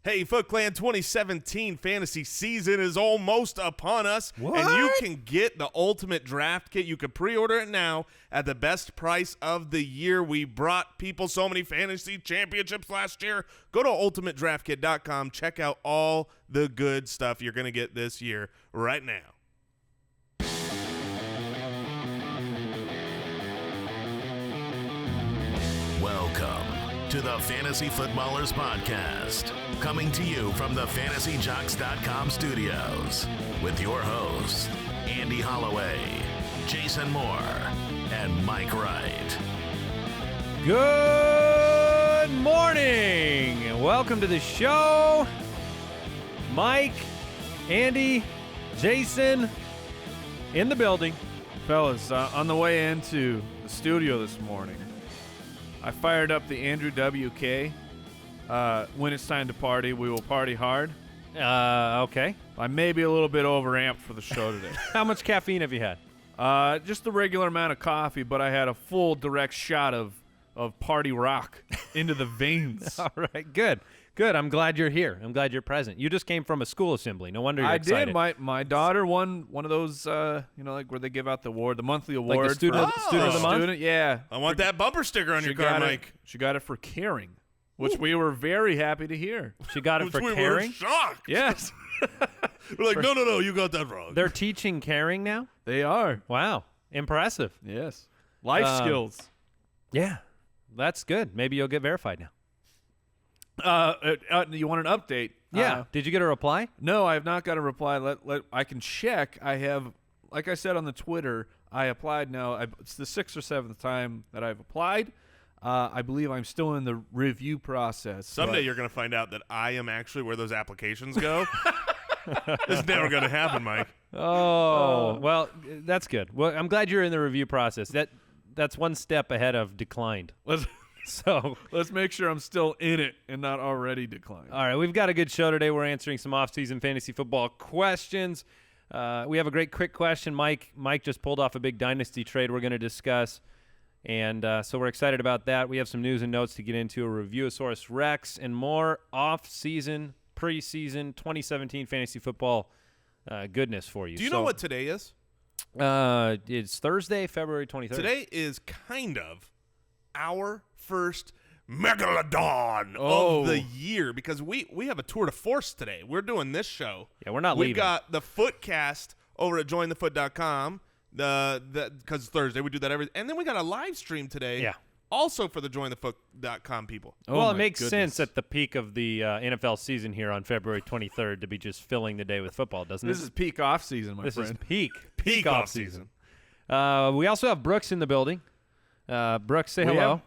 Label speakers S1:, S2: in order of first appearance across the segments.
S1: Hey, Foot Clan, 2017 fantasy season is almost upon us.
S2: What?
S1: And you can get the ultimate draft kit. You can pre-order it now at the best price of the year. We brought people so many fantasy championships last year. Go to ultimatedraftkit.com. Check out all the good stuff you're going to get this year right now.
S3: Welcome to the Fantasy Footballers Podcast, coming to you from the FantasyJocks.com studios with your hosts, Andy Holloway, Jason Moore, and Mike Wright.
S2: Good morning, and welcome to the show. Mike, Andy, Jason in the building.
S4: Fellas, on the way into the studio this morning, I fired up the Andrew WK. When it's time to party, we will party hard.
S2: Okay.
S4: I may be a little bit overamped for the show today.
S2: How much caffeine have you had?
S4: Just the regular amount of coffee, but I had a full direct shot of party rock into the veins.
S2: All right, good. Good. I'm glad you're here. I'm glad you're present. You just came from a school assembly. No wonder you're excited.
S4: I did. My daughter won one of those, like where they give out the award, the monthly award.
S2: Like the student of the month?
S4: Yeah.
S1: I want that bumper sticker on your car, Mike.
S4: She got it for caring, which we were very happy to hear.
S2: She got it for caring?
S1: We were shocked.
S4: Yes.
S1: We're like, no, you got that wrong.
S2: They're teaching caring now?
S4: They are.
S2: Wow. Impressive.
S4: Yes. Life skills.
S2: Yeah. That's good. Maybe you'll get verified now.
S4: You want an update?
S2: Yeah. Did you get a reply?
S4: No, I have not got a reply. I can check. I have, like I said on the Twitter, I applied now. It's the 6th or 7th time that I've applied. I believe I'm still in the review process.
S1: Someday you're going to find out that I am actually where those applications go. It's never going to happen, Mike.
S2: Oh, well, that's good. Well, I'm glad you're in the review process. That's one step ahead of declined. So
S4: let's make sure I'm still in it and not already declined.
S2: All right, we've got a good show today. We're answering some off-season fantasy football questions. We have a great quick question. Mike just pulled off a big dynasty trade we're going to discuss, and so we're excited about that. We have some news and notes to get into, a Review-a-saurus Rex, and more off-season, preseason 2017 fantasy football goodness for you.
S1: Do you know what today is?
S2: It's Thursday, February 23rd.
S1: Today is kind of our first megalodon of the year because we have a tour de force today. We're doing this show.
S2: Yeah, we're not leaving.
S1: We've got the Footcast over at jointhefoot.com. Because it's Thursday, we do that and then we got a live stream today.
S2: Yeah.
S1: Also for the jointhefoot.com people.
S2: Well, it makes sense at the peak of the NFL season here on February 23rd to be just filling the day with football, doesn't it?
S4: This is peak off season, my
S2: friend.
S4: This
S2: is
S1: peak off season.
S2: We also have Brooks in the building. Brooks, say hello.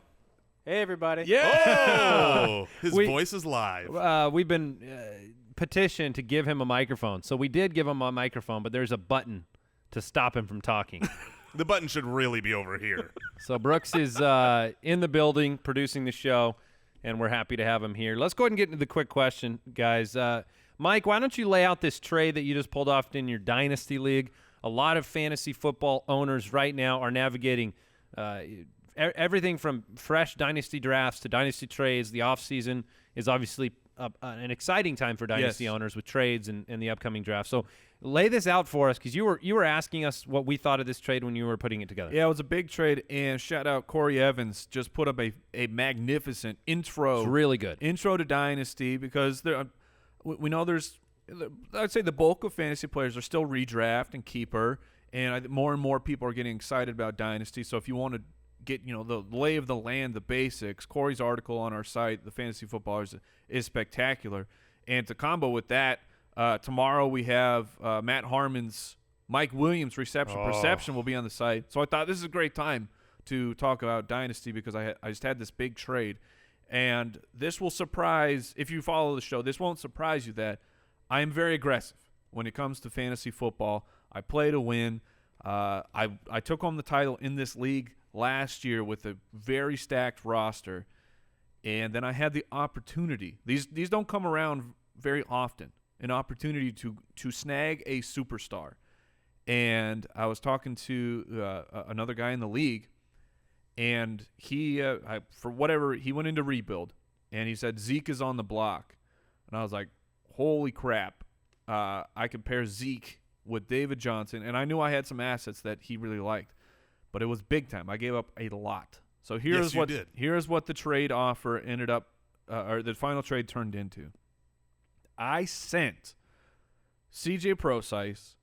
S5: Hey, everybody.
S2: Yeah.
S1: Oh, his voice is live.
S2: We've been petitioned to give him a microphone. So we did give him a microphone, but there's a button to stop him from talking.
S1: The button should really be over here.
S2: So Brooks is in the building producing the show, and we're happy to have him here. Let's go ahead and get into the quick question, guys. Mike, why don't you lay out this trade that you just pulled off in your Dynasty League? A lot of fantasy football owners right now are navigating everything from fresh dynasty drafts to dynasty trades. The offseason is obviously an exciting time for dynasty owners with trades and the upcoming draft. So lay this out for us because you were asking us what we thought of this trade when you were putting it together.
S4: Yeah, it was a big trade, and shout out Corey Evans just put up a magnificent intro.
S2: It's really good.
S4: Intro to Dynasty because we know there's, I'd say the bulk of fantasy players are still redraft and keeper, and more and more people are getting excited about Dynasty. So if you want to get the lay of the land, the basics, Corey's article on our site, The Fantasy Footballers, is spectacular. And to combo with that, tomorrow we have Matt Harmon's Mike Williams Perception will be on the site. So I thought this is a great time to talk about Dynasty because I just had this big trade. And this will surprise, if you follow the show, this won't surprise you that I am very aggressive when it comes to fantasy football. I play to win. I took home the title in this league last year with a very stacked roster, and then I had the opportunity. These don't come around very often. An opportunity to snag a superstar, and I was talking to another guy in the league, and he for whatever he went into rebuild, and he said Zeke is on the block. And I was like, holy crap. I compare Zeke with David Johnson, and I knew I had some assets that he really liked, but it was big time. I gave up a lot. So here's what the trade offer ended up, or the final trade turned into. I sent C.J. Prosise,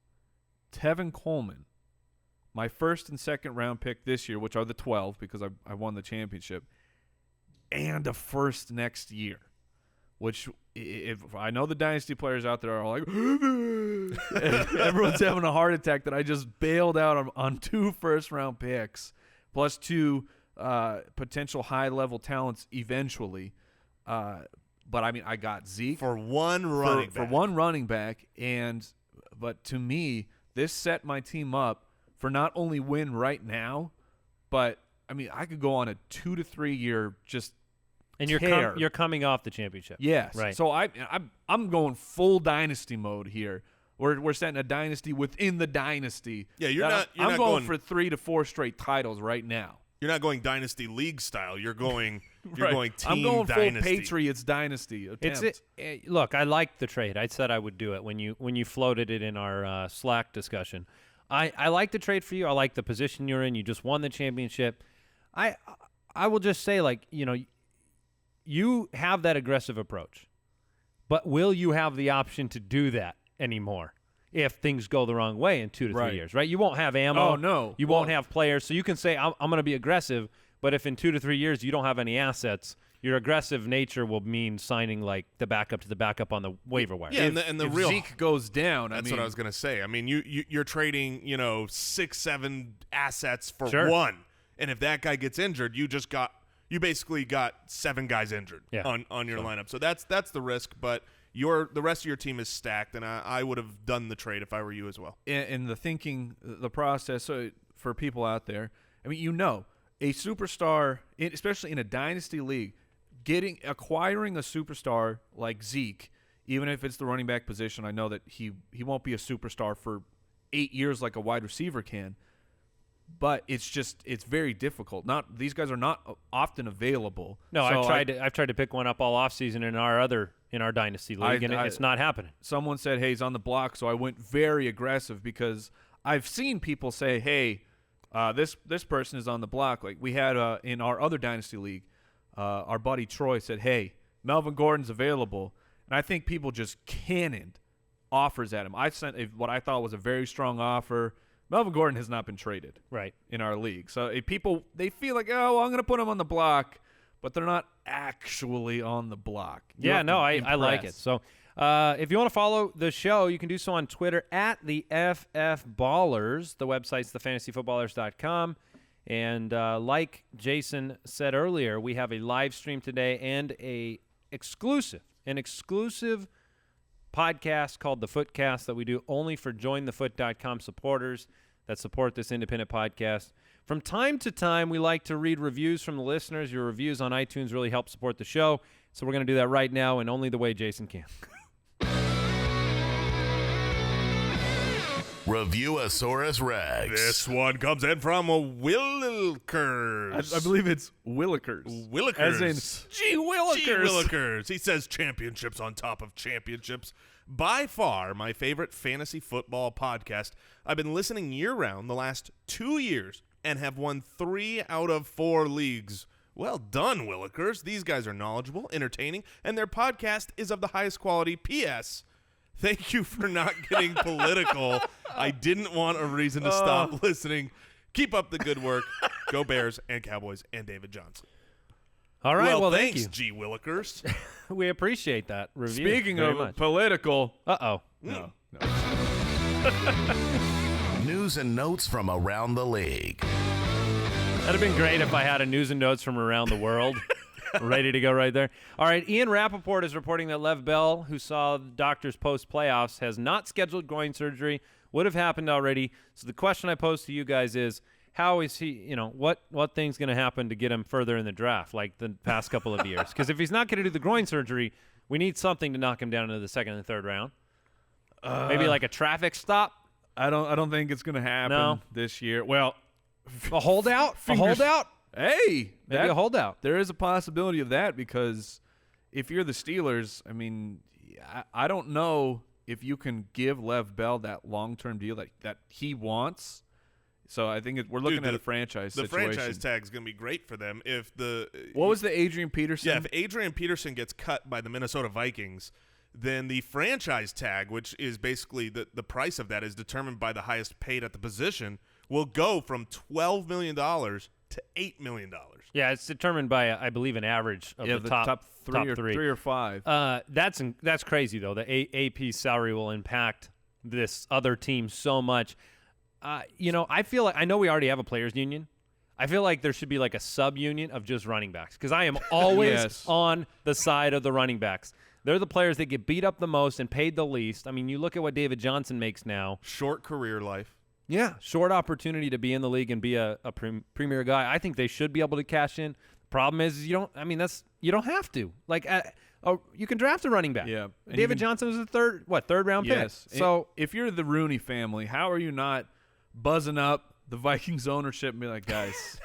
S4: Tevin Coleman, my first and second round pick this year, which are the 12 because I won the championship, and a first next year, which if I know the dynasty players out there are like, everyone's having a heart attack that I just bailed out on 2 first-round picks plus 2 potential high-level talents eventually. But, I mean, I got Zeke.
S1: For one running back.
S4: For one running back. But to me, this set my team up for not only win right now, but, I mean, I could go on a 2 to 3 year just
S2: and
S4: tear.
S2: you're coming off the championship.
S4: Yes.
S2: Right.
S4: So I'm going full dynasty mode here. We're setting a dynasty within the dynasty.
S1: Yeah,
S4: I'm going for 3 to 4 straight titles right now.
S1: You're not going dynasty league style. You're going
S4: Right.
S1: going team
S4: I'm going
S1: dynasty.
S4: full Patriots dynasty attempt.
S2: Look, I like the trade. I said I would do it when you floated it in our Slack discussion. I like the trade for you. I like the position you're in. You just won the championship. I will just say, like, you have that aggressive approach, but will you have the option to do that anymore if things go the wrong way in 2 to 3 years, right? You won't have ammo.
S4: Oh, no.
S2: You won't have players. So you can say, I'm going to be aggressive, but if in 2 to 3 years you don't have any assets, your aggressive nature will mean signing like the backup to the backup on the waiver wire.
S1: Yeah, and the
S4: if
S1: real
S4: Zeke goes down,
S1: that's what I was going to say. I mean, you're trading, 6-7 assets for
S2: Sure.
S1: one, and if that guy gets injured, you basically got 7 guys injured on your lineup. So that's the risk, but the rest of your team is stacked, and I would have done the trade if I were you as well.
S4: And the thinking, the process, so for people out there, I mean, a superstar, especially in a dynasty league, acquiring a superstar like Zeke, even if it's the running back position, I know that he won't be a superstar for 8 years like a wide receiver can, but it's very difficult. These guys are not often available.
S2: No,
S4: so
S2: I've tried to pick one up all offseason in our dynasty league, and it's not happening.
S4: Someone said, hey, he's on the block, so I went very aggressive because I've seen people say, hey, this person is on the block. Like we had in our other dynasty league, our buddy Troy said, hey, Melvin Gordon's available. And I think people just cannoned offers at him. I sent what I thought was a very strong offer. Melvin Gordon has not been traded in our league. So if people, they feel like, oh, well, I'm going to put him on the block, but they're not actually on the block.
S2: I like it. So if you want to follow the show, you can do so on Twitter at the FF Ballers. The website's thefantasyfootballers.com. And like Jason said earlier, we have a live stream today and an exclusive podcast called The Footcast that we do only for jointhefoot.com supporters that support this independent podcast. From time to time, we like to read reviews from the listeners. Your reviews on iTunes really help support the show. So we're going to do that right now and only the way Jason can.
S3: Review-a-saurus Rex.
S1: This one comes in from Willikers.
S4: I believe it's Willikers.
S1: Willikers.
S4: As in, gee Willikers.
S1: Gee Willikers. He says championships on top of championships. By far my favorite fantasy football podcast. I've been listening year-round the last 2 years and have won 3 out of 4 leagues. Well done, Willikers. These guys are knowledgeable, entertaining, and their podcast is of the highest quality. P.S. Thank you for not getting political. I didn't want a reason to stop listening. Keep up the good work. Go Bears and Cowboys and David Johnson.
S2: All right. Well,
S1: thanks,
S2: thank
S1: G. Willikers.
S2: We appreciate that review.
S4: Speaking of political.
S2: Uh-oh.
S4: No.
S3: News and notes from around the league.
S2: That'd have been great if I had a news and notes from around the world ready to go right there. All right, Ian Rappaport is reporting that Lev Bell, who saw the doctors post-playoffs, has not scheduled groin surgery, would have happened already. So the question I pose to you guys is, how is he, what thing's going to happen to get him further in the draft like the past couple of years? Because if he's not going to do the groin surgery, we need something to knock him down into the second and third round. Maybe like a traffic stop?
S4: I don't think it's going to happen this year. Well,
S2: a holdout? A holdout?
S4: Hey,
S2: maybe a holdout.
S4: There is a possibility of that because if you're the Steelers, I mean, I don't know if you can give Lev Bell that long-term deal that he wants. So I think we're looking at a franchise situation.
S1: The franchise tag is going to be great for them if
S4: What was the Adrian Peterson?
S1: Yeah, if Adrian Peterson gets cut by the Minnesota Vikings, then the franchise tag, which is basically the price of that is determined by the highest paid at the position, will go from $12 million to $8 million.
S2: Yeah, it's determined by, I believe, an average of the top three
S4: or five.
S2: That's crazy, though. The AP salary will impact this other team so much. I feel like I know we already have a players union. I feel like there should be like a sub-union of just running backs because I am always on the side of the running backs. They're the players that get beat up the most and paid the least. I mean, you look at what David Johnson makes now.
S1: Short career life.
S2: Yeah, short opportunity to be in the league and be a premier guy. I think they should be able to cash in. Problem is, you don't have to. Like, you can draft a running back.
S4: Yeah,
S2: David Johnson was a third round pick.
S4: Yes.
S2: So
S4: if you're the Rooney family, how are you not buzzing up the Vikings ownership and be like, guys,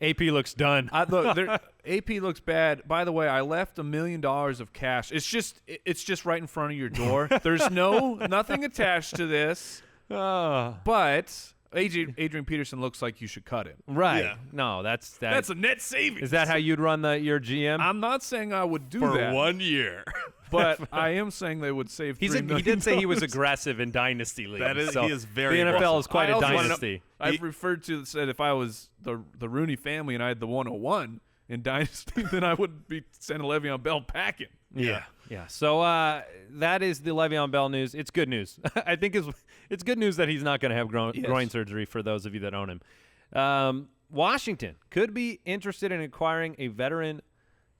S2: AP looks done.
S4: AP looks bad. By the way, I left $1 million of cash. It's just right in front of your door. There's nothing attached to this. But Adrian Peterson looks like you should cut him.
S2: Right.
S1: Yeah.
S2: No, that's
S4: a net savings.
S2: Is that how you'd run your GM?
S4: I'm not saying I would do
S1: for
S4: that
S1: 1 year.
S4: But I am saying they would save $3 million.
S2: He did say he was aggressive in dynasty leagues.
S1: He is very
S2: The NFL
S1: aggressive.
S2: is quite a dynasty.
S4: I've said if I was the Rooney family and I had the 101 in dynasty, then I would be sending Le'Veon Bell packing.
S2: Yeah. So that is the Le'Veon Bell news. It's good news. I think it's good news that he's not going to have groin surgery for those of you that own him. Washington could be interested in acquiring a veteran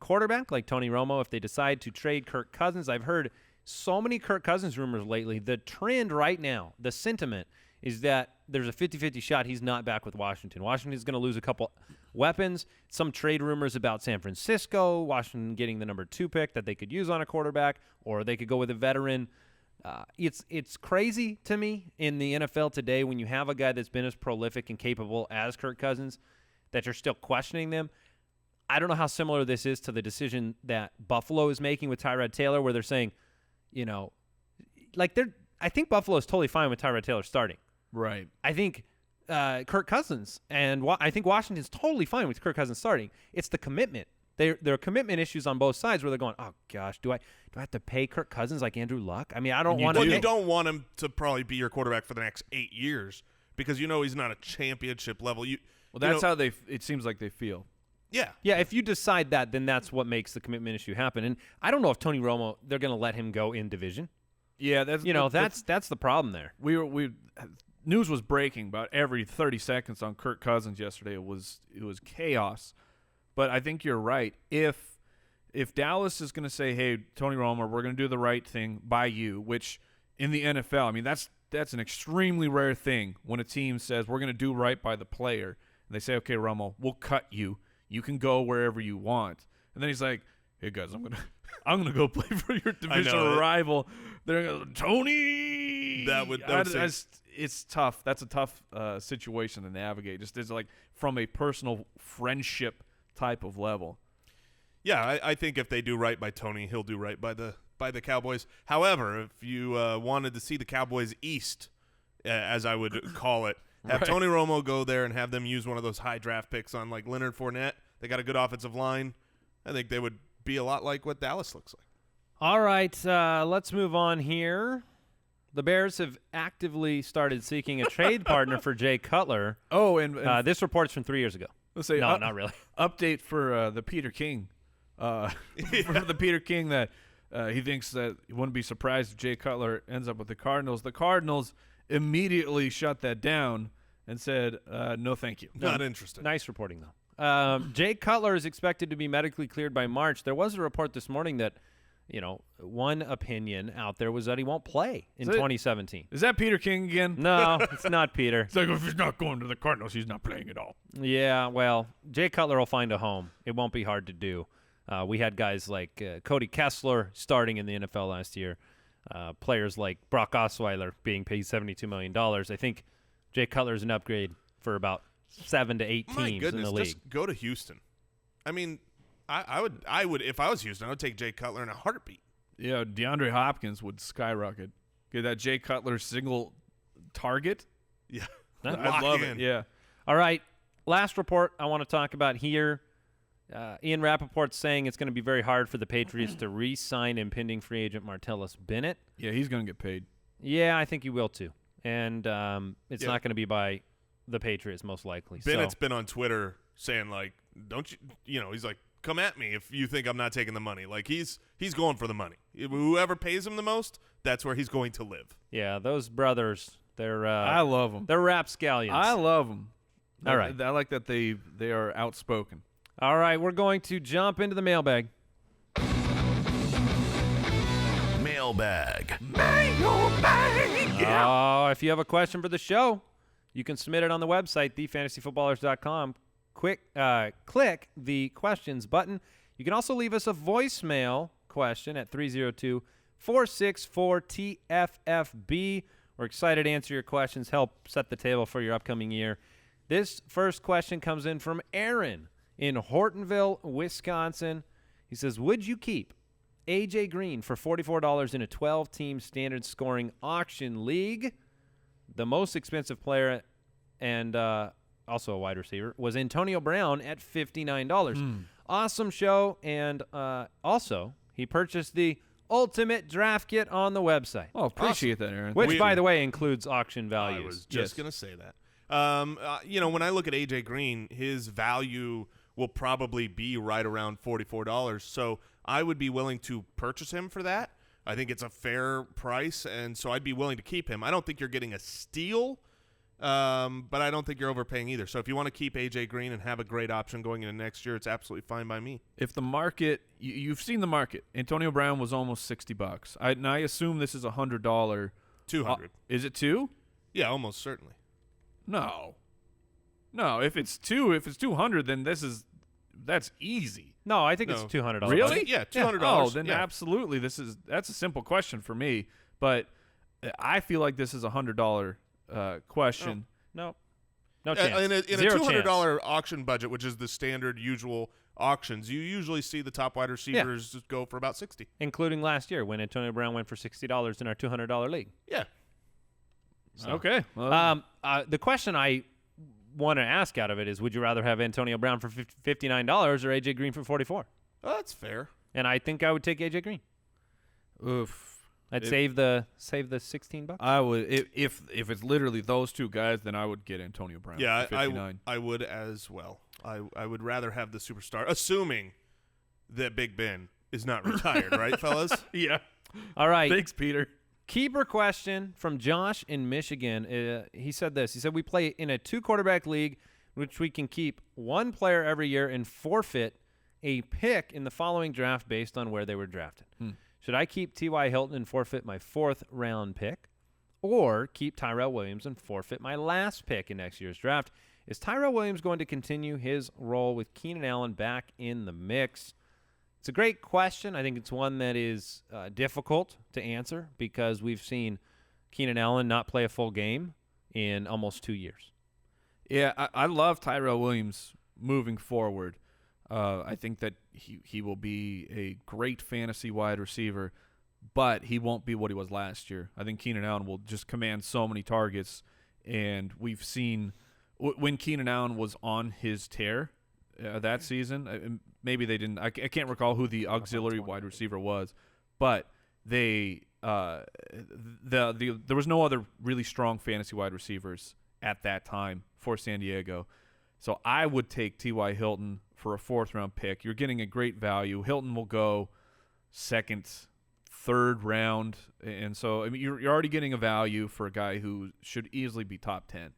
S2: quarterback like Tony Romo if they decide to trade Kirk Cousins. I've heard so many Kirk Cousins rumors lately. The trend right now, the sentiment, is that there's a 50-50 shot he's not back with Washington. Washington's going to lose a couple weapons. Some trade rumors about San Francisco, Washington getting the number 2 pick that they could use on a quarterback, or they could go with a veteran. It's crazy to me in the NFL today when you have a guy that's been as prolific and capable as Kirk Cousins that you're still questioning them. I don't know how similar this is to the decision that Buffalo is making with Tyrod Taylor, where they're saying, I think Buffalo is totally fine with Tyrod Taylor starting.
S4: Right.
S2: I think Kirk Cousins and I think Washington's totally fine with Kirk Cousins starting. It's the commitment. There are commitment issues on both sides where they're going, oh gosh, do I have to pay Kirk Cousins like Andrew Luck? I mean, I don't want to.
S1: Well, you don't want him to probably be your quarterback for the next 8 years because he's not a championship level.
S4: That's how it seems like they feel.
S1: Yeah.
S2: Yeah, if you decide that, then that's what makes the commitment issue happen. And I don't know if Tony Romo, they're going to let him go in division.
S4: Yeah,
S2: that's the problem there.
S4: News was breaking about every 30 seconds on Kirk Cousins yesterday. It was chaos. But I think you're right. If Dallas is going to say, "Hey, Tony Romo, we're going to do the right thing by you," which in the NFL, I mean, that's an extremely rare thing when a team says we're going to do right by the player, and they say, "Okay, Romo, we'll cut you. You can go wherever you want." And then he's like, "Hey guys, I'm gonna go play for your divisional rival." They're gonna go, Tony. It's tough. That's a tough situation to navigate. Just as like from a personal friendship type of level.
S1: Yeah, I think if they do right by Tony, he'll do right by the Cowboys. However, if you wanted to see the Cowboys East, as I would call it, have Tony Romo go there and have them use one of those high draft picks on like Leonard Fournette. They got a good offensive line. I think they would be a lot like what Dallas looks like.
S2: All right, let's move on here. The Bears have actively started seeking a trade partner for Jay Cutler.
S4: Oh, and
S2: this report's from 3 years ago.
S4: Let's say
S2: no, not really.
S4: Update for the Peter King. For the Peter King that he thinks that he wouldn't be surprised if Jay Cutler ends up with the Cardinals. The Cardinals immediately shut that down and said, no, thank you.
S1: Not interested.
S2: Nice reporting, though. Jay Cutler is expected to be medically cleared by March. There was a report this morning that, one opinion out there was that he won't play in 2017.
S4: Is that Peter King again?
S2: No, it's not Peter.
S4: It's like if he's not going to the Cardinals, he's not playing at all.
S2: Yeah, well, Jay Cutler will find a home. It won't be hard to do. We had guys like Cody Kessler starting in the NFL last year. Players like Brock Osweiler being paid $72 million. I think Jay Cutler is an upgrade for about 7 to 8 teams in the league.
S1: Just go to Houston. I mean, I would if I was Houston, I would take Jay Cutler in a heartbeat.
S4: Yeah, DeAndre Hopkins would skyrocket. Get that Jay Cutler single target.
S1: Yeah.
S4: I'd love it. Yeah.
S2: All right. Last report I want to talk about here. Ian Rappaport's saying it's going to be very hard for the Patriots to re-sign impending free agent Martellus Bennett.
S4: Yeah, he's going to get paid.
S2: Yeah, I think he will too. And it's not going to be by the Patriots most likely.
S1: Bennett's been on Twitter saying, like, don't you know, he's like, come at me if you think I'm not taking the money. Like, he's going for the money. Whoever pays him the most, that's where he's going to live.
S2: Yeah, those brothers, they're
S4: I love them.
S2: They're rapscallions.
S4: I love them.
S2: All right.
S4: I like that they are outspoken.
S2: All right, we're going to jump into the mailbag.
S3: Mailbag.
S2: Oh, if you have a question for the show, you can submit it on the website, thefantasyfootballers.com. Click the questions button. You can also leave us a voicemail question at 302-464-TFFB. We're excited to answer your questions, help set the table for your upcoming year. This first question comes in from Aaron in Hortonville, Wisconsin. He says, would you keep A.J. Green for $44 in a 12-team standard scoring auction league? The most expensive player and also a wide receiver was Antonio Brown at $59. Awesome show. And also, he purchased the Ultimate Draft Kit on the website.
S4: Oh, appreciate that, Aaron.
S2: Which, by the way, includes auction values.
S1: I was just going to say that. You know, when I look at A.J. Green, his value will probably be right around $44. So I would be willing to purchase him for that. I think it's a fair price, and so I'd be willing to keep him. I don't think you're getting a steal, but I don't think you're overpaying either. So if you want to keep A.J. Green and have a great option going into next year, it's absolutely fine by me.
S4: If the market, you've seen the market. Antonio Brown was almost $60. I assume this is $100.
S1: $200.
S4: Is it $2?
S1: Yeah, almost certainly.
S4: No. If it's $200, then that's easy.
S2: No, I think it's $200.
S4: Really?
S1: Yeah, $200.
S4: Oh, then
S1: yeah.
S4: absolutely. That's a simple question for me. But I feel like this is a $100 question.
S2: No chance.
S1: In a
S2: Zero
S1: $200
S2: chance.
S1: auction budget, which is the standard usual auctions, you usually see the top wide receivers just go for about $60.
S2: Including last year when Antonio Brown went for $60 in our $200 league.
S1: Yeah.
S2: So,
S4: okay. Well,
S2: the question I want to ask out of it is, would you rather have Antonio Brown for $59 or A.J. Green for $44?
S1: Oh, that's fair.
S2: And I think I would take A.J. Green.
S4: oof.
S2: I'd save the $16.
S4: I would if it's literally those two guys, then I would get Antonio Brown.
S1: Yeah,
S4: for $59.
S1: I would as well. I would rather have the superstar, assuming that Big Ben is not retired, right, fellas?
S4: Yeah.
S2: All right.
S4: Thanks, Peter.
S2: Keeper question from Josh in Michigan. He said this. He said, we play in a 2-quarterback league, which we can keep one player every year and forfeit a pick in the following draft based on where they were drafted. Should I keep T.Y. Hilton and forfeit my 4th-round pick, or keep Tyrell Williams and forfeit my last pick in next year's draft? Is Tyrell Williams going to continue his role with Keenan Allen back in the mix? It's a great question. I think it's one that is difficult to answer because we've seen Keenan Allen not play a full game in almost 2 years.
S4: Yeah, I love Tyrell Williams moving forward. I think that he will be a great fantasy wide receiver, but he won't be what he was last year. I think Keenan Allen will just command so many targets, and we've seen when Keenan Allen was on his tear that season, maybe they didn't. I can't recall who the auxiliary wide receiver was, but there was no other really strong fantasy wide receivers at that time for San Diego. So I would take T.Y. Hilton for a 4th-round pick. You're getting a great value. Hilton will go 2nd, 3rd round, and so I mean you're already getting a value for a guy who should easily be top 10.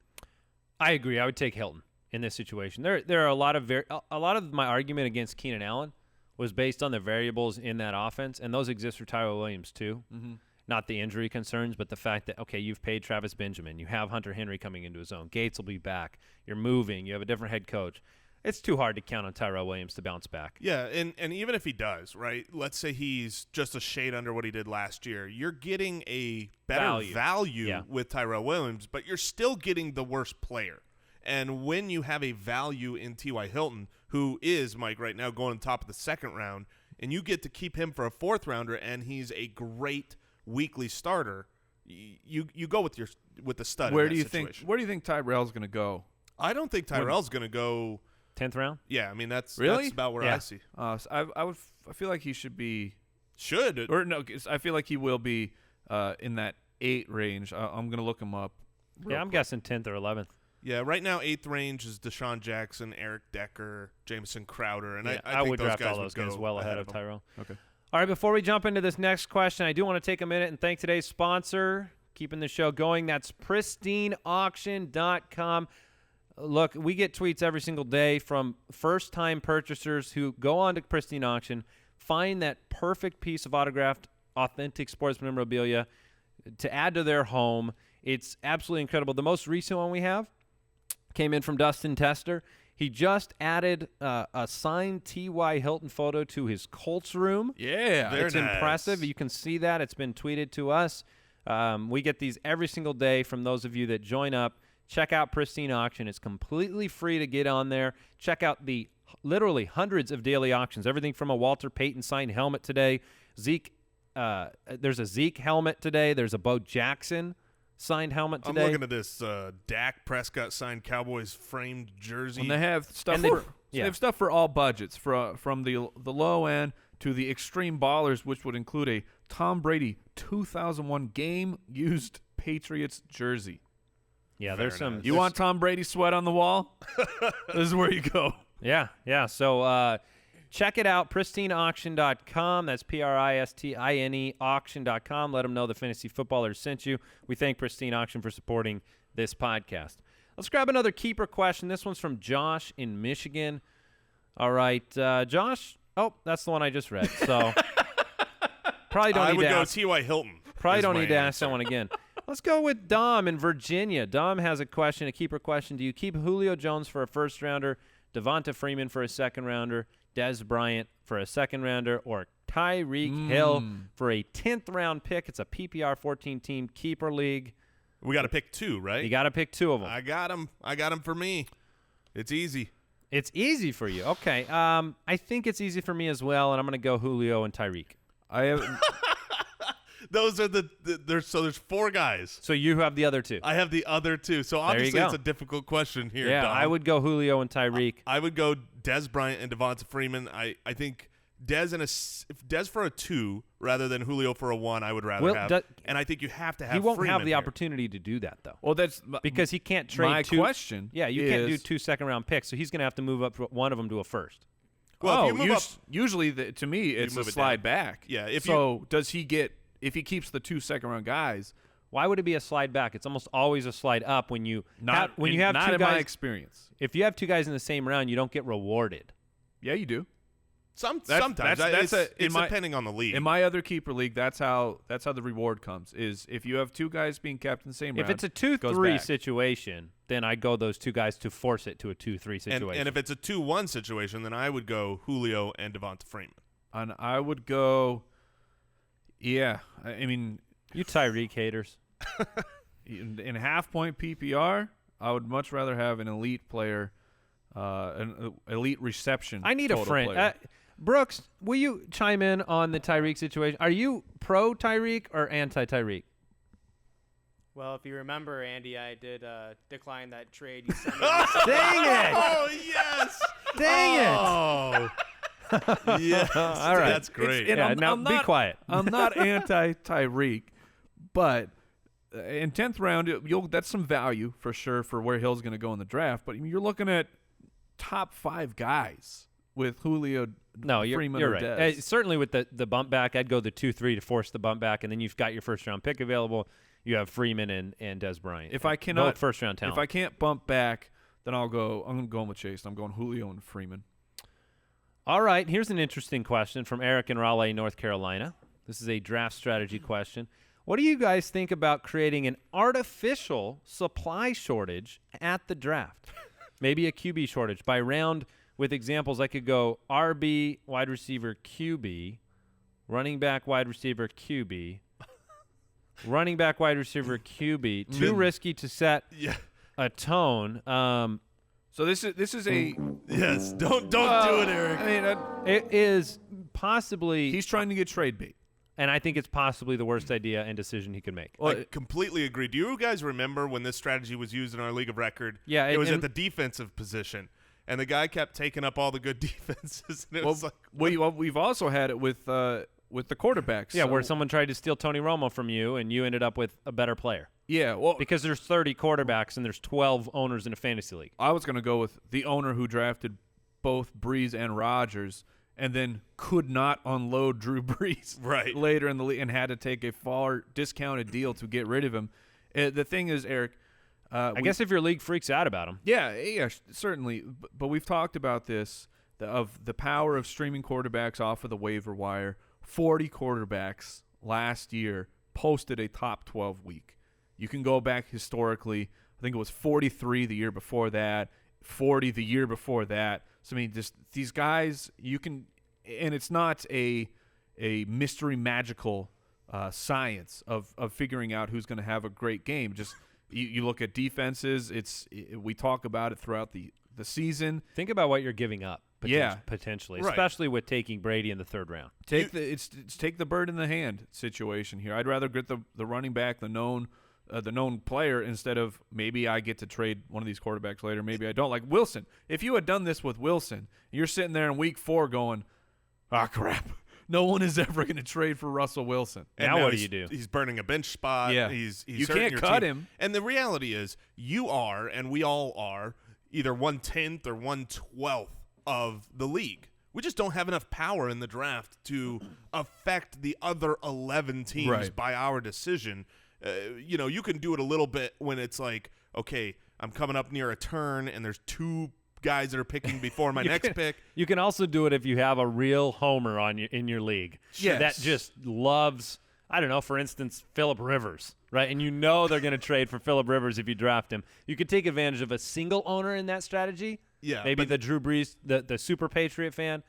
S2: I agree. I would take Hilton in this situation. There are a lot of my argument against Keenan Allen was based on the variables in that offense, and those exist for Tyrell Williams too. Mm-hmm. Not the injury concerns, but the fact that, okay, you've paid Travis Benjamin. You have Hunter Henry coming into his own. Gates will be back. You're moving. You have a different head coach. It's too hard to count on Tyrell Williams to bounce back.
S1: Yeah, and even if he does, right, let's say he's just a shade under what he did last year, you're getting a better value with Tyrell Williams, but you're still getting the worst player. And when you have a value in T.Y. Hilton, who is, Mike, right now going on top of the 2nd round, and you get to keep him for a 4th rounder, and he's a great weekly starter, you go with the stud.
S4: Where
S1: in
S4: do
S1: that
S4: you
S1: situation.
S4: Where do you think Tyrell's going to go?
S1: I don't think Tyrell's going to go
S2: 10th round.
S1: Yeah, I mean that's about where
S2: Yeah.
S1: I see.
S4: So I feel like he should be
S1: Should.
S4: I feel like he will be in that 8 range. I'm going to look him up.
S2: Yeah, I'm guessing 10th or 11th.
S1: Yeah, right now 8th range is Deshaun Jackson, Eric Decker, Jamison Crowder, and
S2: Yeah,
S1: I think
S2: would
S1: those
S2: draft
S1: guys
S2: all those
S1: would
S2: guys
S1: go
S2: well ahead of
S1: him.
S2: Tyrell.
S4: Okay.
S2: All right, before we jump into this next question, I do want to take a minute and thank today's sponsor, keeping the show going. That's pristineauction.com. Look, we get tweets every single day from first-time purchasers who go on to Pristine Auction, find that perfect piece of autographed, authentic sports memorabilia to add to their home. It's absolutely incredible. The most recent one we have came in from Dustin Tester. He just added a signed T.Y. Hilton photo to his Colts room.
S4: Yeah.
S1: Very
S2: It's
S1: nice.
S2: impressive. You can see that. It's been tweeted to us. We get these every single day from those of you that join up. Check out Pristine Auction. It's completely free to get on there. Check out the literally hundreds of daily auctions. Everything from a Walter Payton signed helmet today. There's a Zeke helmet today. There's a Bo Jackson signed helmet
S1: I'm
S2: today.
S1: looking at this Dak Prescott signed Cowboys framed jersey.
S4: And they have stuff
S2: And they-
S4: for
S2: yeah.
S4: they have stuff for all budgets, from the low end to the extreme ballers, which would include a Tom Brady 2001 game-used Patriots jersey.
S2: Yeah,
S1: Very
S2: there's some.
S1: nice.
S4: You want Tom Brady sweat on the wall? This is where you go.
S2: Yeah. So check it out, pristineauction.com. That's Pristine auction.com. Let them know the Fantasy Footballers sent you. We thank Pristine Auction for supporting this podcast. Let's grab another keeper question. This one's from Josh in Michigan. All right, Josh. Oh, that's the one I just read. So probably don't
S1: I
S2: need
S1: would
S2: to
S1: go
S2: ask.
S1: T.Y. Hilton.
S2: Probably
S1: is
S2: don't
S1: my
S2: need to ask
S1: answer.
S2: that one again. Let's go with Dom in Virginia. Dom has a question, a keeper question. Do you keep Julio Jones for a first-rounder, Devonta Freeman for a second-rounder, Des Bryant for a second-rounder, or Tyreek Hill for a 10th-round pick? It's a PPR 14-team keeper league.
S1: We got to pick 2, right?
S2: You got to pick 2 of them.
S1: I got him. I got him for me. It's easy.
S2: It's easy for you. Okay. I think it's easy for me as well, and I'm going to go Julio and Tyreek.
S4: I have
S1: Those are there's 4 guys.
S2: So you have the other 2.
S1: I have the other 2. So
S2: you
S1: obviously
S2: go.
S1: it's a difficult question here.
S2: Yeah,
S1: Dom.
S2: I would go Julio and Tyreek.
S1: I would go Des Bryant and Devonta Freeman. I think if Des for a 2 rather than Julio for a 1, I would rather have. And I think you have to have.
S2: He won't
S1: Freeman
S2: have the
S1: here.
S2: opportunity to do that, though.
S4: well, that's
S2: Because he can't trade
S4: my
S2: 2.
S4: question.
S2: Yeah, you can't do
S4: is-
S2: 2 second-round picks, so he's going to have to move up one of them to a first.
S1: Well, if you move up,
S4: usually to me it's a
S1: move it
S4: slide
S1: down.
S4: back.
S1: Yeah, if
S4: does he get if he keeps the 2 second-round guys?
S2: Why would it be a slide back? It's almost always a slide up when you have, when you have
S4: not
S2: 2
S4: in my
S2: guys.
S4: experience.
S2: If you have 2 guys in the same round, you don't get rewarded.
S4: Yeah, you do.
S1: sometimes
S4: that's
S1: it's depending on the league.
S4: In my other keeper league, that's how the reward comes. Is if you have 2 guys being kept in the same
S2: If
S4: round.
S2: it's a
S4: goes
S2: 2-3
S4: back.
S2: situation, then I go those 2 guys to force it to a 2-3 situation.
S1: and if it's a 2-1 situation, then I would go Julio and Devonta Freeman.
S4: And I would go. Yeah, I mean,
S2: you Tyreek haters.
S4: in half-point PPR, I would much rather have an elite player, an elite reception.
S2: I need a
S4: total
S2: friend.
S4: player.
S2: Brooks, will you chime in on the Tyreek situation? Are you pro Tyreek or anti Tyreek?
S5: Well, if you remember, Andy, I did decline that trade you sent me.
S2: Dang it!
S1: Oh yes!
S2: Dang it!
S1: Oh yes!
S2: All right.
S1: That's great.
S4: And
S2: Yeah, now be quiet.
S4: I'm not anti-Tyreek, but in 10th round, that's some value for sure for where Hill's going to go in the draft. But you're looking at top 5 guys with Julio,
S2: No,
S4: Freeman,
S2: you're
S4: or
S2: right.
S4: Dez.
S2: Certainly with the bump back, I'd go the 2-3 to force the bump back, and then you've got your first-round pick available. You have Freeman and Des Bryant.
S4: If I cannot,
S2: both first-round talent.
S4: If I can't bump back, then I'm going with Chase. I'm going Julio and Freeman.
S2: All right, here's an interesting question from Eric in Raleigh, North Carolina. This is a draft strategy question. What do you guys think about creating an artificial supply shortage at the draft? Maybe a QB shortage. By round, with examples, I could go RB, wide receiver, QB, running back, wide receiver, QB, running back, wide receiver, QB. Too risky to set
S1: Yeah.
S2: a tone.
S4: So this is a
S1: Yes, don't do it, Eric.
S4: I mean,
S2: It is possibly,
S4: he's trying to get trade bait.
S2: and I think it's possibly the worst idea and decision he could make.
S1: I completely agree. Do you guys remember when this strategy was used in our league of record?
S2: Yeah,
S1: it was
S2: and
S1: at the defensive position, and the guy kept taking up all the good defenses. And it
S4: Well,
S1: was like,
S4: we've also had it with the quarterbacks.
S2: Yeah,
S4: So-
S2: where someone tried to steal Tony Romo from you, and you ended up with a better player.
S4: Yeah, well,
S2: Because there's 30 quarterbacks and there's 12 owners in a fantasy league.
S4: I was going to go with the owner who drafted both Breeze and Rodgers and then could not unload Drew Brees
S1: Right.
S4: later in the league and had to take a far discounted deal to get rid of him. The thing is, Eric,
S2: I guess if your league freaks out about him.
S4: yeah, certainly. But we've talked about this, of the power of streaming quarterbacks off of the waiver wire. 40 quarterbacks last year posted a top 12 week. You can go back historically. I think it was 43 the year before that, 40 the year before that. So, I mean, just these guys, you can – and it's not a mystery magical science of figuring out who's going to have a great game. Just you look at defenses. We talk about it throughout the season.
S2: Think about what you're giving up.
S4: Yeah.
S2: Potentially,
S1: Right.
S2: especially with taking Brady in the third round.
S4: It's take the bird in the hand situation here. I'd rather get the running back, the known player, instead of maybe I get to trade one of these quarterbacks later. Maybe I don't. Like Wilson. If you had done this with Wilson, you're sitting there in week 4 going, crap. No one is ever going to trade for Russell Wilson.
S1: and
S2: Now what do
S1: he's-
S2: you do?
S1: He's burning a bench spot.
S4: Yeah.
S1: He's
S4: You
S1: hurting
S4: can't
S1: your
S4: cut
S1: team.
S4: him.
S1: And the reality is, you are, and we all are, either 1/10 or 1/12 of the league. We just don't have enough power in the draft to affect the other 11 teams
S4: Right.
S1: by our decision. You can do it a little bit when it's like, okay, I'm coming up near a turn and there's 2 guys that are picking before my next pick.
S2: You can also do it if you have a real homer in your league
S4: Yes.
S2: that just loves, I don't know, for instance, Phillip Rivers, right? And you know they're going to trade for Phillip Rivers if you draft him. You could take advantage of a single owner in that strategy.
S1: Yeah,
S2: Maybe
S1: but-
S2: the Drew Brees, the super Patriot fan.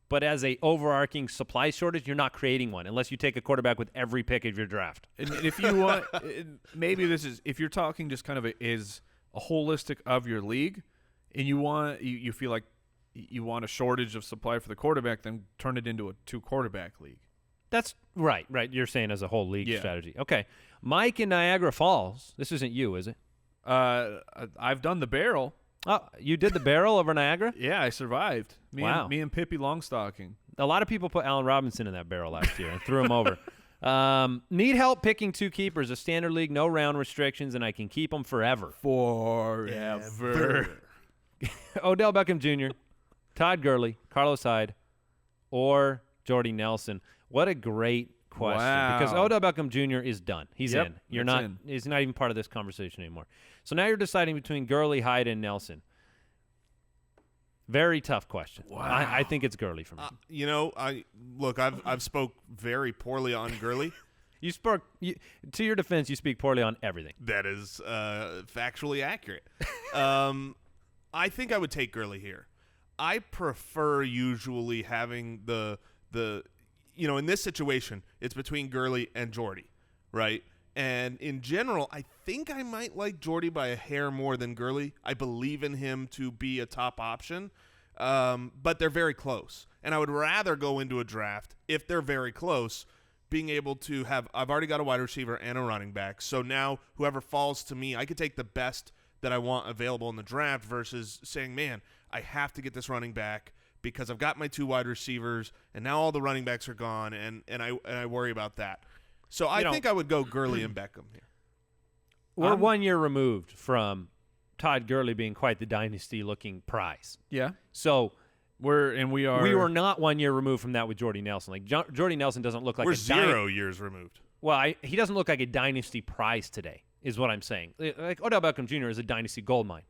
S2: But as a overarching supply shortage, you're not creating one unless you take a quarterback with every pick of your draft.
S4: And if you want, maybe this is, if you're talking just kind of is a holistic of your league, and you feel like you want a shortage of supply for the quarterback, then turn it into a 2-quarterback league.
S2: That's right. You're saying as a whole league
S4: Yeah.
S2: strategy. Okay. Mike in Niagara Falls. This isn't you, is it?
S4: I've done the barrel.
S2: Oh, you did the barrel over Niagara?
S4: Yeah, I survived.
S2: Wow.
S4: Me and Pippi Longstocking.
S2: A lot of people put Allen Robinson in that barrel last year and threw him over. Need help picking 2 keepers, a standard league, no round restrictions, and I can keep them forever.
S4: Forever.
S2: Odell Beckham Jr., Todd Gurley, Carlos Hyde, or Jordy Nelson. What a great question.
S4: Wow.
S2: Because Odell Beckham Jr. is done. He's
S4: Yep,
S2: in. You're
S4: that's
S2: not.
S4: in.
S2: He's not even part of this conversation anymore. So now you're deciding between Gurley, Hyde, and Nelson. Very tough question.
S4: Wow.
S2: I think it's Gurley for me.
S1: I've spoke very poorly on Gurley.
S2: To your defense, you speak poorly on everything.
S1: That is factually accurate. I think I would take Gurley here. I prefer usually having the in this situation, it's between Gurley and Jordy, right? And in general, I think I might like Jordy by a hair more than Gurley. I believe in him to be a top option, but they're very close. And I would rather go into a draft, if they're very close, being able to have – I've already got a wide receiver and a running back. So now whoever falls to me, I could take the best that I want available in the draft versus saying, man, I have to get this running back because I've got my 2 wide receivers and now all the running backs are gone, and I worry about that. So I think I would go Gurley and Beckham here.
S2: We're 1 year removed from Todd Gurley being quite the dynasty-looking prize.
S4: Yeah.
S2: So
S4: We are.
S2: we were not 1 year removed from that with Jordy Nelson. Like Jordy Nelson doesn't look like
S1: We're
S2: a
S1: 0 years removed.
S2: he doesn't look like a dynasty prize today, is what I'm saying. Like Odell Beckham Jr. is a dynasty goldmine.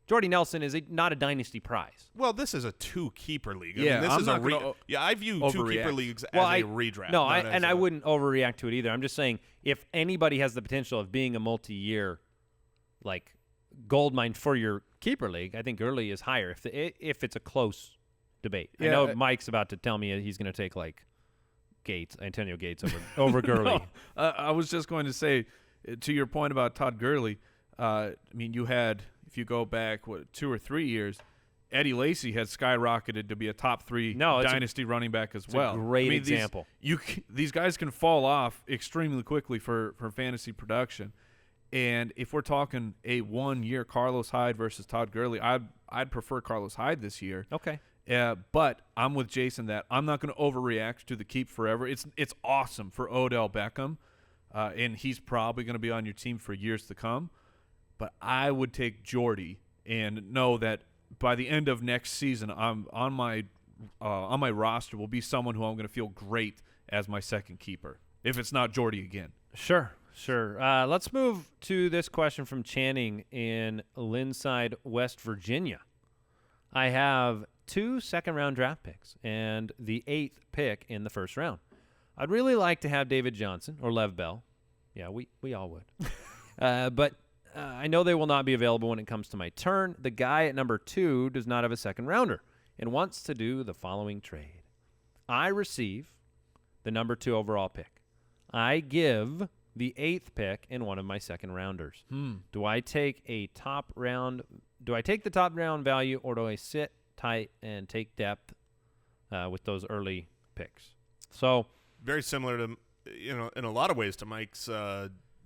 S2: Jordy Nelson is not a dynasty prize.
S1: Well, this is a 2-keeper league.
S4: Yeah,
S1: I mean,
S4: I'm
S1: this
S4: not
S1: is
S4: gonna
S1: I view 2-keeper
S4: overreact.
S1: leagues as
S2: Well,
S1: a redraft.
S2: No,
S1: not as
S2: I
S1: a-
S2: wouldn't overreact to it either. I'm just saying if anybody has the potential of being a multi-year, like, gold mine for your keeper league, I think Gurley is higher if it's a close debate. I
S4: Yeah,
S2: know Mike's about to tell me he's going to take like Antonio Gates over Gurley.
S4: I was just going to say, to your point about Todd Gurley, I mean, you had if you go back 2 or 3 years, Eddie Lacy had skyrocketed to be a top 3 dynasty running back as well.
S2: A great example.
S4: These guys can fall off extremely quickly for fantasy production. And if we're talking a 1-year Carlos Hyde versus Todd Gurley, I'd prefer Carlos Hyde this year.
S2: Okay.
S4: But I'm with Jason that I'm not going to overreact to the keep forever. It's awesome for Odell Beckham, and he's probably going to be on your team for years to come. But I would take Jordy and know that by the end of next season, I'm on my roster will be someone who I'm going to feel great as my second keeper. If it's not Jordy again.
S2: Sure. Let's move to this question from Channing in Linside, West Virginia. I have 2 second-round draft picks and the 8th pick in the first round. I'd really like to have David Johnson or Lev Bell. Yeah, we all would. But I know they will not be available when it comes to my turn. The guy at number 2 does not have a second-rounder and wants to do the following trade. I receive the number 2 overall pick. I give the 8th pick in one of my second-rounders. Do I take the top round value, or do I sit tight and take depth with those early picks? So
S1: very similar to, in a lot of ways to Mike's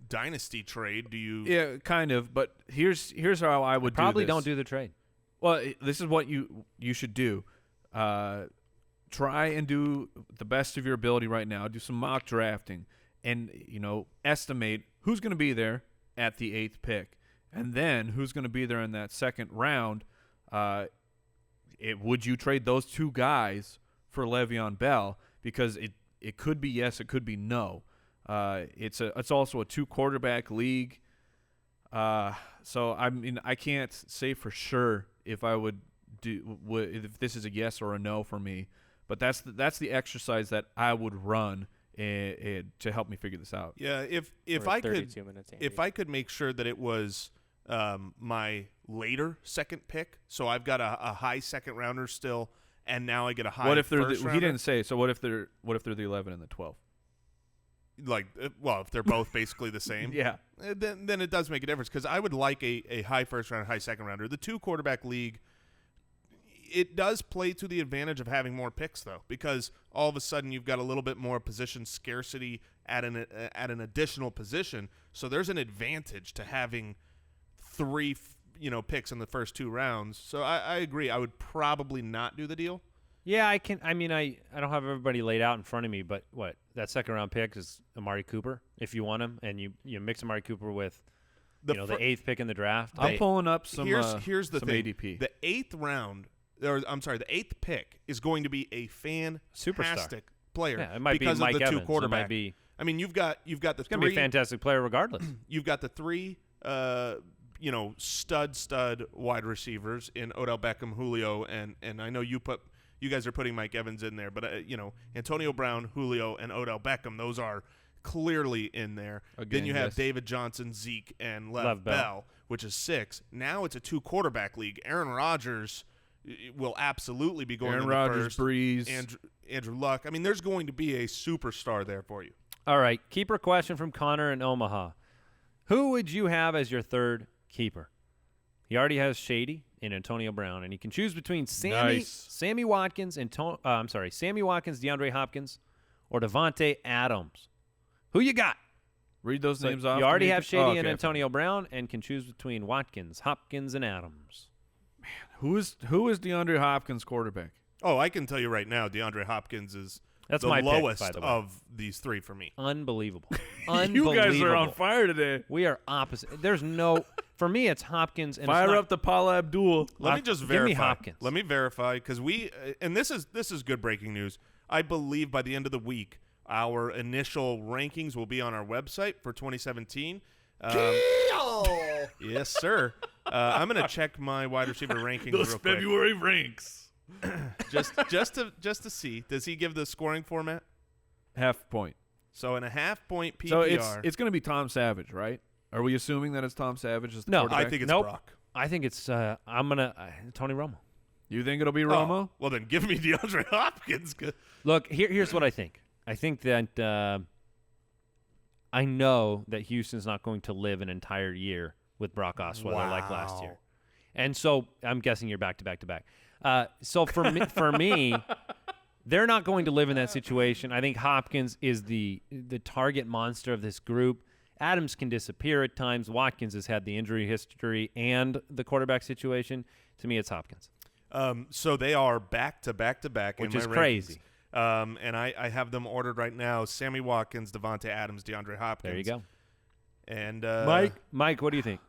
S1: dynasty trade. Do you?
S4: Yeah, kind of. But here's how I would
S2: probably
S4: do this.
S2: don't do the trade.
S4: Well, this is what you should do. Try and do the best of your ability right now. Do some mock drafting, and estimate who's going to be there at the 8th pick, and then who's going to be there in that second round. Would you trade those 2 guys for Le'Veon Bell? Because it could be yes, it could be no. It's also a 2-quarterback league. So I can't say for sure if I would if this is a yes or a no for me. But that's the exercise that I would run to help me figure this out.
S1: Yeah, if I could make sure that it was my later second pick, so I've got a high second rounder still, and now I get a high.
S4: What if they're
S1: first rounder?
S4: He didn't say. So what if they're the 11 and the 12?
S1: If they're both basically the same,
S4: yeah,
S1: then it does make a difference, because I would like a high first rounder, high second rounder. The 2-quarterback league, it does play to the advantage of having more picks, though, because all of a sudden you've got a little bit more position scarcity at an additional position. So there's an advantage to having 3 picks in the first 2 rounds. So I agree. I would probably not do the deal.
S2: Yeah, I can. I mean, I don't have everybody laid out in front of me, but that second-round pick is Amari Cooper if you want him, and you mix Amari Cooper with the 8th pick in the draft.
S4: I'm pulling up some.
S1: Here's the
S4: some
S1: thing.
S4: ADP.
S1: The 8th round. The 8th pick is going to be a fantastic player.
S2: Yeah, it might
S1: because
S2: be Mike
S1: of the
S2: Evans.
S1: 2 quarterback.
S2: It might be.
S1: I mean, you've got the 3.
S2: It's going to be a fantastic player regardless.
S1: You've got the 3, stud wide receivers in Odell Beckham, Julio, and I know you guys are putting Mike Evans in there, but Antonio Brown, Julio, and Odell Beckham, those are clearly in there.
S4: Again,
S1: then you have
S4: yes.
S1: David Johnson, Zeke, and Lev Bell, which is 6. Now it's a 2-quarterback league. Aaron Rodgers will absolutely be going in the first.
S4: Breeze,
S1: Andrew Luck. I mean, there's going to be a superstar there for you.
S2: All right, keeper question from Connor in Omaha. Who would you have as your 3rd keeper? He already has Shady and Antonio Brown, and he can choose between Sammy Watkins, Sammy Watkins, DeAndre Hopkins, or Davante Adams. Who you got?
S4: Read those names off.
S2: You already have Shady and Antonio Brown, and can choose between Watkins, Hopkins, and Adams.
S4: Who is DeAndre Hopkins' quarterback?
S1: Oh, I can tell you right now, DeAndre Hopkins is
S2: That's
S1: the
S2: my
S1: lowest
S2: pick, by the way.
S1: of these 3 for me.
S2: Unbelievable.
S4: You guys are on fire today.
S2: We are opposite. There's no – for me, it's Hopkins. And
S4: Fire up the Paula Abdul.
S1: Let me just verify.
S2: Give me Hopkins.
S1: Let me verify, because and this is good breaking news. I believe by the end of the week, our initial rankings will be on our website for 2017. Yes, sir. I'm going to check my wide receiver rankings
S4: Those
S1: real quick.
S4: February ranks.
S1: just to see. Does he give the scoring format?
S4: Half point.
S1: So in a half-point PPR.
S4: So it's going to be Tom Savage, right? Are we assuming that it's Tom Savage as the quarterback?
S1: I think it's
S2: Nope.
S1: Brock.
S2: I think it's I'm gonna Tony Romo.
S4: You think it'll be Romo?
S1: Oh, well, then give me DeAndre Hopkins.
S2: Look, here's what I think. I think that I know that Houston's not going to live an entire year with Brock Osweiler like last year. And so I'm guessing you're back to back to back. So for me, they're not going to live in that situation. I think Hopkins is the target monster of this group. Adams can disappear at times. Watkins has had the injury history and the quarterback situation. To me, it's Hopkins.
S1: So they are back to back to back,
S2: which
S1: in
S2: is
S1: my
S2: crazy.
S1: And I have them ordered right now: Sammy Watkins, Devonta Adams, DeAndre Hopkins.
S2: There you go.
S1: And
S2: Mike, what do you think?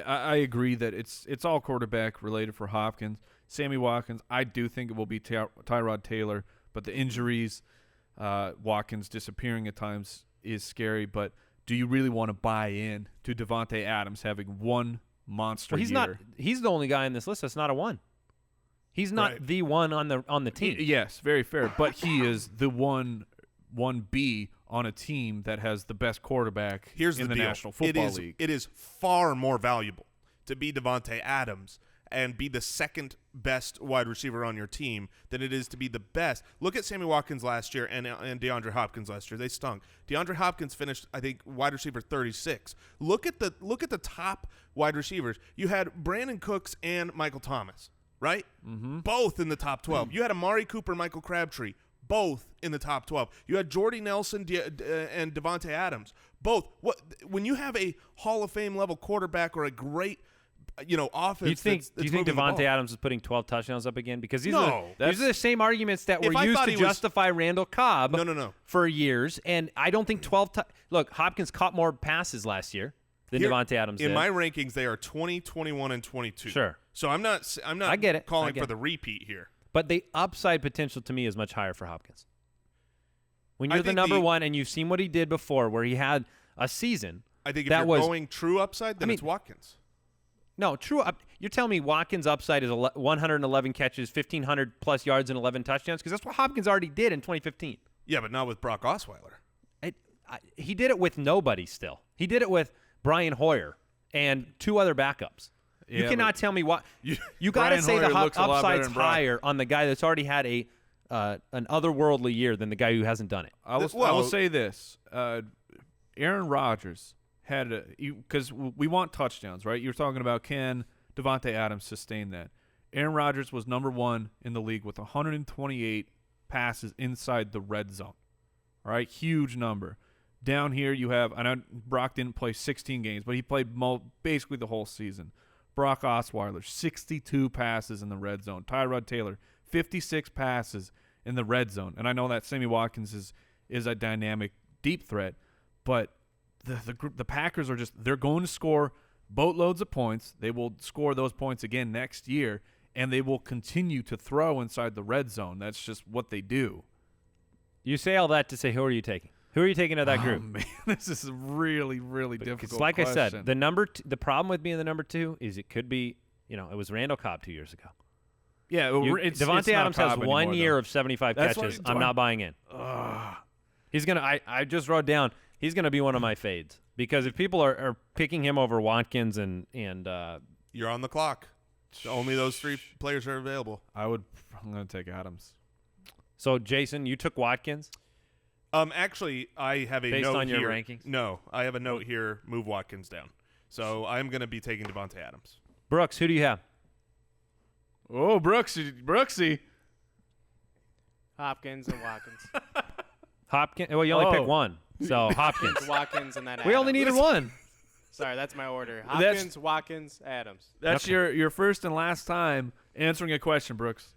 S4: I agree that it's all quarterback related for Hopkins. Sammy Watkins, I do think it will be Tyrod Taylor, but the injuries, Watkins disappearing at times is scary. But do you really want to buy in to Davante Adams having one monster year?
S2: He's the only guy in this list that's not a 1. He's not the one on the team.
S4: Yes, very fair. But he is the 1B on a team that has the best quarterback in the
S1: deal.
S4: National Football League.
S1: It is far more valuable to be Davante Adams and be the second best wide receiver on your team than it is to be the best. Look at Sammy Watkins last year and DeAndre Hopkins last year. They stunk. DeAndre Hopkins finished, I think, wide receiver 36. Look at the top wide receivers. You had Brandon Cooks and Michael Thomas, right? Mm-hmm. Both in the top 12. You had Amari Cooper, Michael Crabtree, both in the top 12. You had Jordy Nelson and Devonta Adams, both. When you have a Hall of Fame level quarterback or a great offense,
S2: do you think Devonta Adams is putting 12 touchdowns up again? Because these are the same arguments that were used to justify Randall Cobb for years. And I don't think 12 look, Hopkins caught more passes last year than Devonta Adams did.
S1: In my rankings, they are 20, 21, and 22.
S2: Sure.
S1: So I'm not
S2: I get it.
S1: calling for the repeat here.
S2: But the upside potential to me is much higher for Hopkins. When you're the number one and you've seen what he did before where he had a season.
S1: I think if you're going true upside, then it's Watkins.
S2: No, true. You're telling me Watkins' upside is 111 catches, 1,500-plus yards, and 11 touchdowns? Because that's what Hopkins already did in 2015.
S1: Yeah, but not with Brock Osweiler.
S2: He did it with nobody still. He did it with Brian Hoyer and 2 other backups. Yeah, you cannot tell me what – you got to say the upside's higher on the guy that's already had an otherworldly year than the guy who hasn't done it.
S4: I will say this. Aaron Rodgers – because we want touchdowns, right? You're talking about can Davante Adams sustain that? Aaron Rodgers was number 1 in the league with 128 passes inside the red zone. All right, huge number. Down here you have, I know Brock didn't play 16 games, but he played basically the whole season. Brock Osweiler, 62 passes in the red zone. Tyrod Taylor, 56 passes in the red zone. And I know that Sammy Watkins is a dynamic deep threat, but the Packers are they're going to score boatloads of points. They will score those points again next year, and they will continue to throw inside the red zone. That's just what they do.
S2: You say all that to say, who are you taking? Who are you taking out of that group?
S4: Man, this is a really, really difficult
S2: like
S4: question.
S2: I said, the problem with being the number 2 is it could be, it was Randall Cobb 2 years ago.
S4: Yeah,
S2: Devonta Adams has 1 year of 75 catches. I'm not buying in. He's going to – I just wrote down – he's going to be one of my fades because if people are picking him over Watkins and
S1: you're on the clock. Only those 3 players are available.
S4: I'm going to take Adams.
S2: So, Jason, you took Watkins?
S1: Actually, I have a
S2: note
S1: here.
S2: Based on your rankings?
S1: No, I have a note here, move Watkins down. So, I'm going to be taking Davante Adams.
S2: Brooks, who do you have?
S4: Oh, Brooksy.
S5: Hopkins and Watkins.
S2: Hopkins? Well, you only pick one. So, Hopkins.
S5: Watkins and then Adams.
S2: We only needed one.
S5: Sorry, that's my order. Hopkins, Watkins, Adams.
S4: That's your first and last time answering a question, Brooks.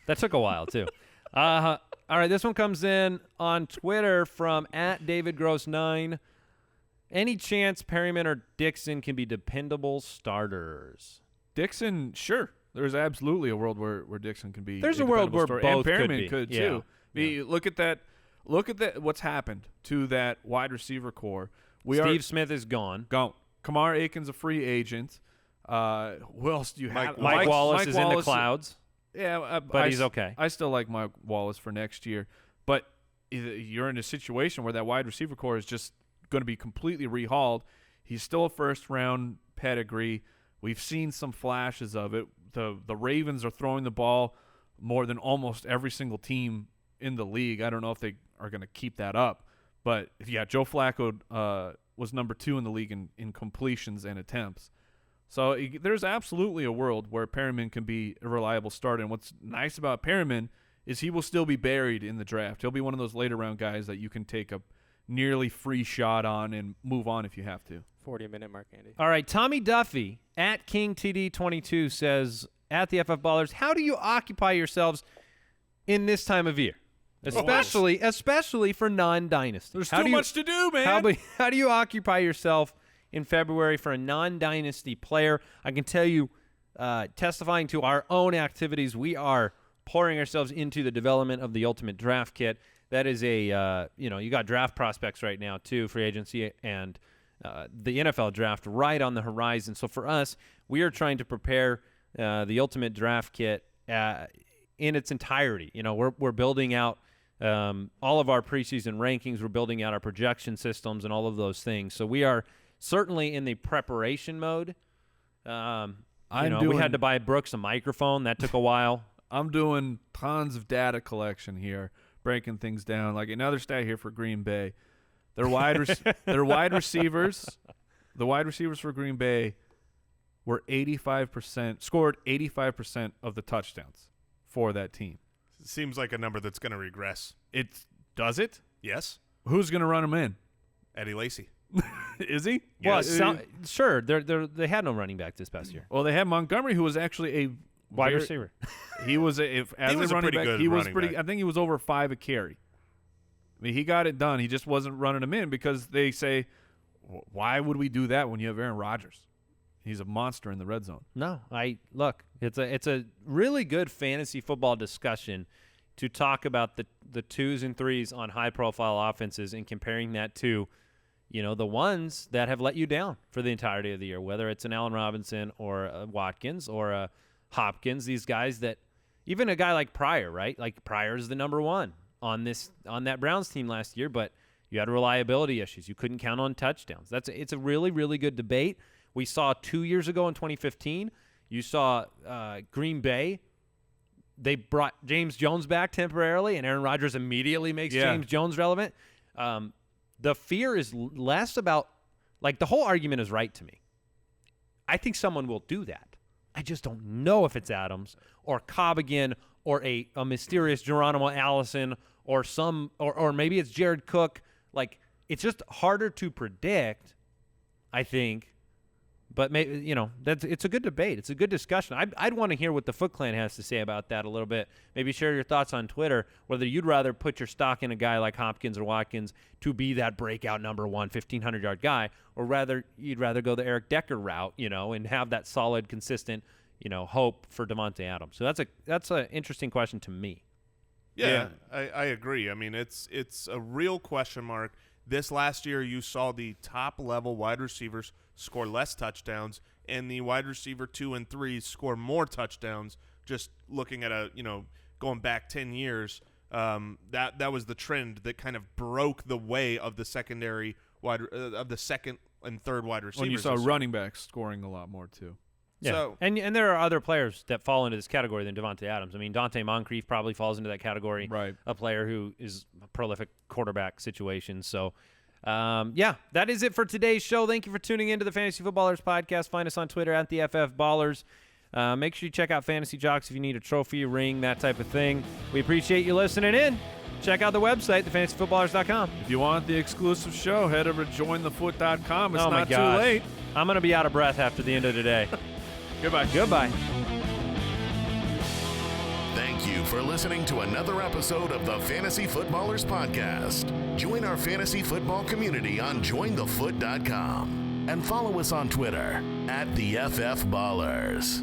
S2: That took a while, too. All right, this one comes in on Twitter from @DavidGross9. Any chance Perryman or Dixon can be dependable starters?
S4: Dixon, sure. There's absolutely a world where Dixon can be.
S2: There's a world where both
S4: and Perryman
S2: could be.
S4: too.
S2: Yeah.
S4: Look at that. Look at that. What's happened to that wide receiver core?
S2: Steve Smith is gone.
S4: Kamar Aiken's a free agent. Who else do you have?
S2: Mike Wallace is in the clouds.
S4: Yeah,
S2: but he's okay.
S4: I still like Mike Wallace for next year. But you're in a situation where that wide receiver core is just going to be completely rehauled. He's still a first-round pedigree. We've seen some flashes of it. The Ravens are throwing the ball more than almost every single team in the league. I don't know if they are going to keep that up. But, yeah, Joe Flacco was number 2 in the league in completions and attempts. So there's absolutely a world where Perriman can be a reliable starter. And what's nice about Perriman is he will still be buried in the draft. He'll be one of those later round guys that you can take a nearly free shot on and move on if you have to.
S5: 40-minute mark, Andy.
S2: All right, Tommy Duffy at KingTD22 says, at the FF Ballers, how do you occupy yourselves in this time of year? Especially for non-dynasty.
S4: There's too much to do, man.
S2: How do you occupy yourself in February for a non-dynasty player? I can tell you, testifying to our own activities, we are pouring ourselves into the development of the Ultimate Draft Kit. That is you got draft prospects right now too, free agency and the NFL draft right on the horizon. So for us, we are trying to prepare the Ultimate Draft Kit in its entirety. We're building out all of our preseason rankings. We're building out our projection systems and all of those things. So we are certainly in the preparation mode. We had to buy Brooks a microphone. That took a while.
S4: I'm doing tons of data collection here, breaking things down. Like another stat here for Green Bay. Their wide receivers, the wide receivers for Green Bay were scored 85% of the touchdowns for that team.
S1: Seems like a number that's going to regress.
S4: Does it?
S1: Yes.
S4: Who's going to run them in?
S1: Eddie Lacy.
S4: Is he?
S2: Well, sure. They had no running back this past year.
S4: Well, they had Montgomery, who was actually a
S2: wide receiver.
S4: He was a running back. He was pretty.
S1: Back.
S4: I think he was over 5 a carry. I mean, he got it done. He just wasn't running them in because they say, why would we do that when you have Aaron Rodgers? He's a monster in the red zone.
S2: No, it's a really good fantasy football discussion to talk about the 2s and 3s on high-profile offenses and comparing that to, the ones that have let you down for the entirety of the year, whether it's an Allen Robinson or a Watkins or a Hopkins, these guys that even a guy like Pryor, right? Like Pryor is the number one on that Browns team last year, but you had reliability issues. You couldn't count on touchdowns. It's a really, really good debate. We saw 2 years ago in 2015, you saw Green Bay. They brought James Jones back temporarily, and Aaron Rodgers immediately makes James Jones relevant. The fear is less about, like, the whole argument is right to me. I think someone will do that. I just don't know if it's Adams or Cobb again or a mysterious Geronimo Allison or maybe it's Jared Cook. Like, it's just harder to predict, I think. But maybe, it's a good debate. It's a good discussion. I'd want to hear what the Foot Clan has to say about that a little bit. Maybe share your thoughts on Twitter, whether you'd rather put your stock in a guy like Hopkins or Watkins to be that breakout number one 1,500-yard guy, or you'd rather go the Eric Decker route, and have that solid, consistent, hope for Davante Adams. So that's an interesting question to me.
S1: Yeah. I agree. I mean, it's a real question mark. This last year, you saw the top-level wide receivers score less touchdowns, and the wide receiver 2 and 3 score more touchdowns. Just looking at going back 10 years, that was the trend that kind of broke the way of the secondary of the second and third wide receivers.
S4: When you saw running backs scoring a lot more too.
S2: Yeah, so, and there are other players that fall into this category than Davante Adams. I mean, Dante Moncrief probably falls into that category.
S4: Right.
S2: A player who is a prolific quarterback situation. So, that is it for today's show. Thank you for tuning into the Fantasy Footballers podcast. Find us on Twitter at the FF Ballers. Make sure you check out Fantasy Jocks if you need a trophy, ring, that type of thing. We appreciate you listening in. Check out the website, thefantasyfootballers.com.
S4: If you want the exclusive show, head over to jointhefoot.com. It's not too late.
S2: I'm going to be out of breath after the end of today.
S4: Goodbye.
S3: Thank you for listening to another episode of the Fantasy Footballers Podcast. Join our fantasy football community on jointhefoot.com and follow us on Twitter at the FF Ballers.